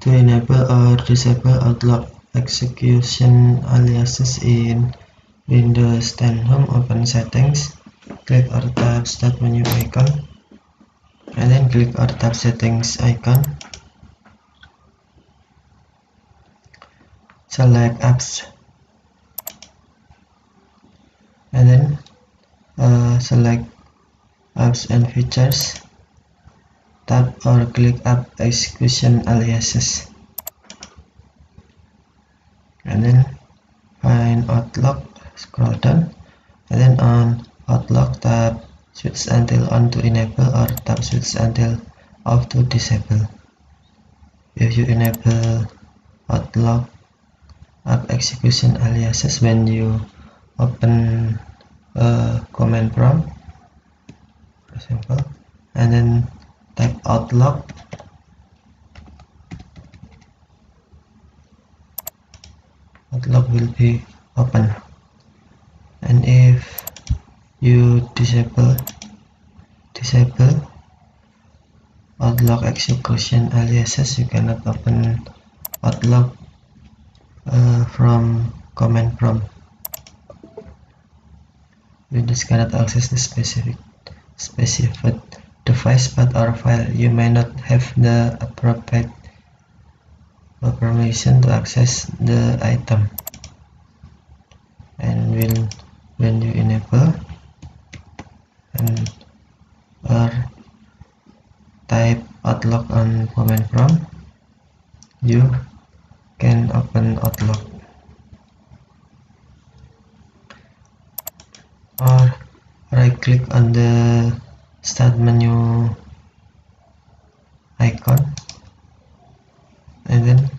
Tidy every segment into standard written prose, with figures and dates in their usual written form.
To enable or disable Outlook execution aliases in Windows 10 Home, open Settings, click or tap Start menu icon, and then click or tap Settings icon. Select Apps, and then select Apps and Features. Tap or click App Execution Aliases, and then find Outlook, scroll down, and then on Outlook tap switch until on to enable or tap switch until off to disable. If you enable Outlook App Execution Aliases when you open a command prompt, for example, and then type Outlook, Outlook will be open. And if you disable Outlook execution aliases, you cannot open Outlook from command prompt. Windows cannot access the specified device path or file. You may not have the appropriate permission to access the item. And when you enable and or type Outlook on command prompt, you can open Outlook. Or right click on the start menu icon, and then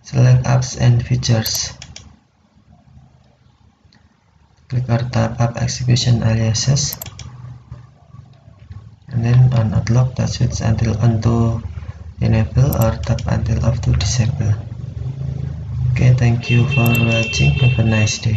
select Apps and Features. Click or tap App Execution Aliases, and then on Outlook tap switch until on to enable or tap until off to disable. Okay, thank you for watching. Have a nice day.